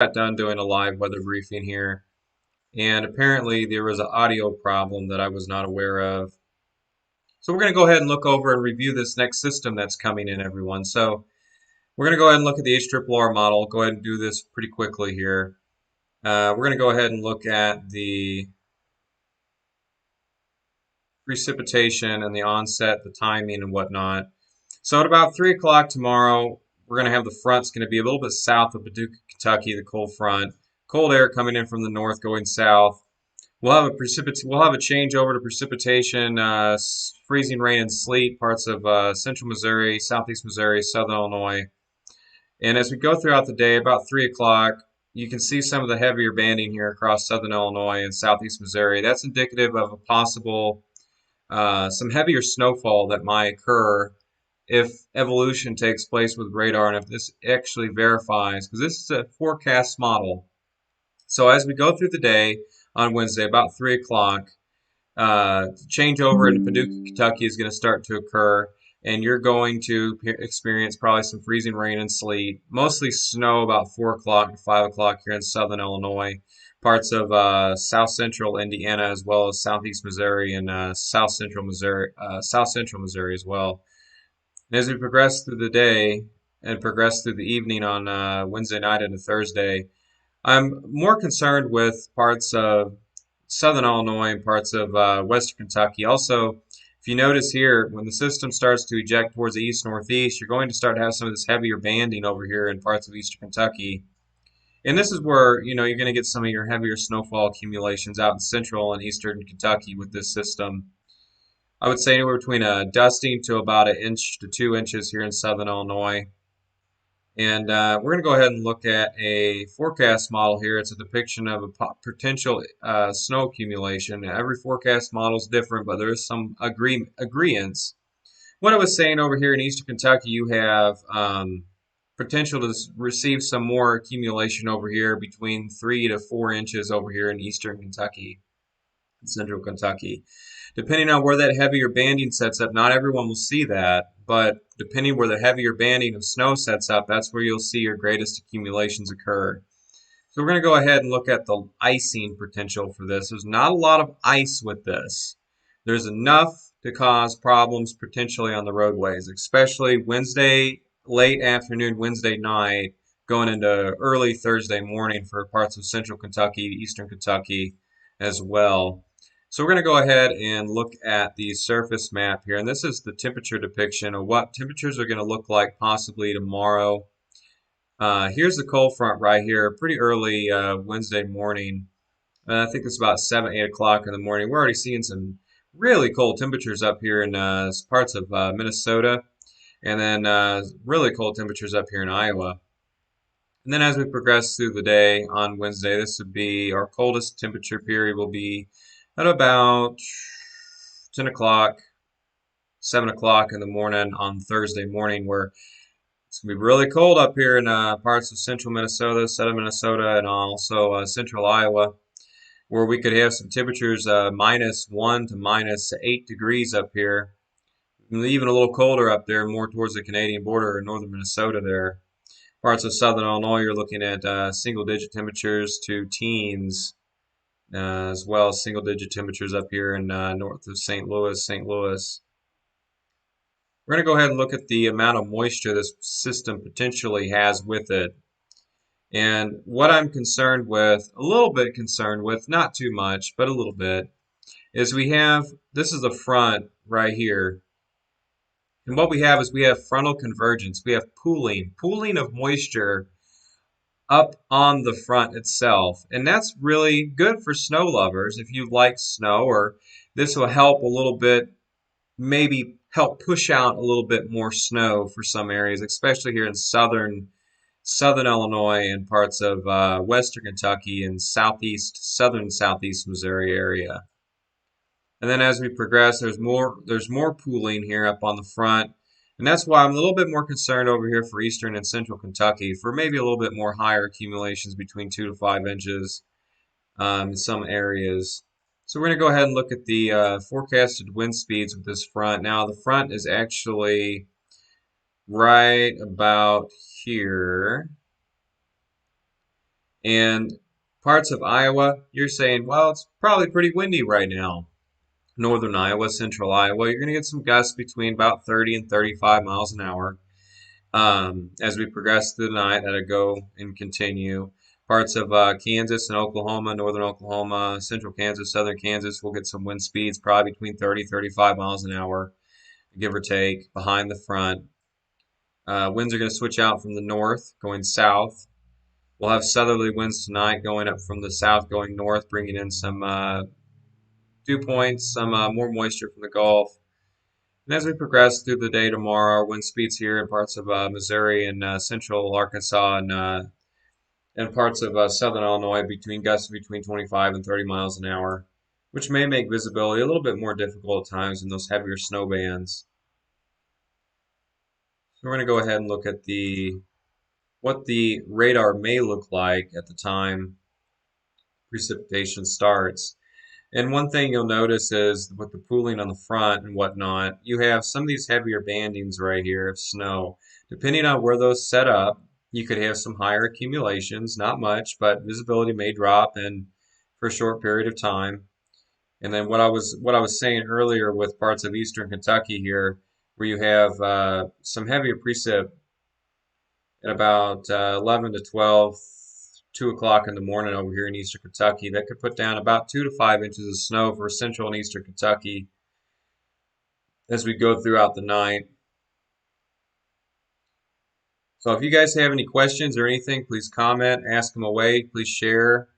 Got done doing a live weather briefing here, and apparently there was an audio problem that I was not aware of. So we're going to go ahead and look over and review this next system that's coming in, everyone. So we're going to go ahead and look at the HRRR model. Go ahead and do this pretty quickly here. We're going to go ahead and look at the precipitation and the onset, the timing, and whatnot. So at about 3 o'clock tomorrow, we're going to have the front's going to be a little bit south of Paducah, Kentucky, the cold front. Cold air coming in from the north going south. We'll have a change over to precipitation, freezing rain and sleet, parts of central Missouri, southeast Missouri, southern Illinois. And as we go throughout the day, about 3 o'clock, you can see some of the heavier banding here across southern Illinois and southeast Missouri. That's indicative of a possible some heavier snowfall that might occur if evolution takes place with radar and if this actually verifies, because this is a forecast model. So as we go through the day on Wednesday, about 3 o'clock, changeover into Paducah, Kentucky is going to start to occur, and you're going to experience probably some freezing rain and sleet, mostly snow about 4 o'clock to 5 o'clock here in southern Illinois, parts of south central Indiana, as well as southeast Missouri and south central Missouri as well. And as we progress through the day and progress through the evening on Wednesday night into Thursday, I'm more concerned with parts of southern Illinois and parts of western Kentucky. Also, if you notice here, when the system starts to eject towards the east-northeast, you're going to start to have some of this heavier banding over here in parts of eastern Kentucky. And this is where, you're going to get some of your heavier snowfall accumulations out in central and eastern Kentucky with this system. I would say anywhere between a dusting to about 1 to 2 inches here in southern Illinois. And we're going to go ahead and look at a forecast model here. It's a depiction of a potential snow accumulation. Every forecast model is different, but there's some agreements. What I was saying over here in eastern Kentucky, you have potential to receive some more accumulation over here between 3 to 4 inches over here in eastern Kentucky, central Kentucky. Depending on where that heavier banding sets up, not everyone will see that, but depending where the heavier banding of snow sets up, that's where you'll see your greatest accumulations occur. So we're going to go ahead and look at the icing potential for this. There's not a lot of ice with this. There's enough to cause problems potentially on the roadways, especially Wednesday, late afternoon, Wednesday night, going into early Thursday morning for parts of central Kentucky, eastern Kentucky as well. So we're going to go ahead and look at the surface map here, and this is the temperature depiction of what temperatures are going to look like possibly tomorrow. Here's the cold front right here, pretty early Wednesday morning. I think it's about 7, 8 o'clock in the morning. We're already seeing some really cold temperatures up here in parts of Minnesota, and then really cold temperatures up here in Iowa. And then as we progress through the day on Wednesday, this would be our coldest temperature period will be at about 10 o'clock, 7 o'clock in the morning on Thursday morning, where it's going to be really cold up here in parts of central Minnesota, southern Minnesota, and also central Iowa, where we could have some temperatures -1 to -8 degrees up here. Even a little colder up there, more towards the Canadian border in northern Minnesota there. Parts of southern Illinois, you're looking at single-digit temperatures to teens, as well as single-digit temperatures up here in north of St. Louis, St. Louis. We're going to go ahead and look at the amount of moisture this system potentially has with it. And what I'm concerned with, a little bit concerned with, not too much, but a little bit, is this is the front right here. And what we have is we have frontal convergence. We have pooling of moisture up on the front itself. And that's really good for snow lovers if you like snow, or this will help a little bit, maybe help push out a little bit more snow for some areas, especially here in southern Illinois and parts of western Kentucky and southern southeast Missouri area. And then as we progress, there's more pooling here up on the front. And that's why I'm a little bit more concerned over here for eastern and central Kentucky for maybe a little bit more higher accumulations between 2 to 5 inches in some areas. So we're going to go ahead and look at the forecasted wind speeds with this front. Now the front is actually right about here. And parts of Iowa, you're saying, well, it's probably pretty windy right now. Northern Iowa, central Iowa, you're going to get some gusts between about 30 and 35 miles an hour. As we progress through the night, that'll go and continue. Parts of Kansas and Oklahoma, northern Oklahoma, central Kansas, southern Kansas, we'll get some wind speeds probably between 30 35 miles an hour, give or take, behind the front. Winds are going to switch out from the north, going south. We'll have southerly winds tonight going up from the south, going north, bringing in some dew points, some more moisture from the Gulf. And as we progress through the day tomorrow, our wind speeds here in parts of Missouri and central Arkansas and parts of southern Illinois between gusts between 25 and 30 miles an hour, which may make visibility a little bit more difficult at times in those heavier snow bands. So we're going to go ahead and look at what the radar may look like at the time precipitation starts. And one thing you'll notice is with the pooling on the front and whatnot, you have some of these heavier bandings right here of snow. Depending on where those set up, you could have some higher accumulations, not much, but visibility may drop in for a short period of time. And then what I was saying earlier with parts of eastern Kentucky here, where you have some heavier precip at about 11 to 12, 2 o'clock in the morning over here in eastern Kentucky. That could put down about 2 to 5 inches of snow for central and eastern Kentucky as we go throughout the night. So if you guys have any questions or anything, please comment, ask them away, please share.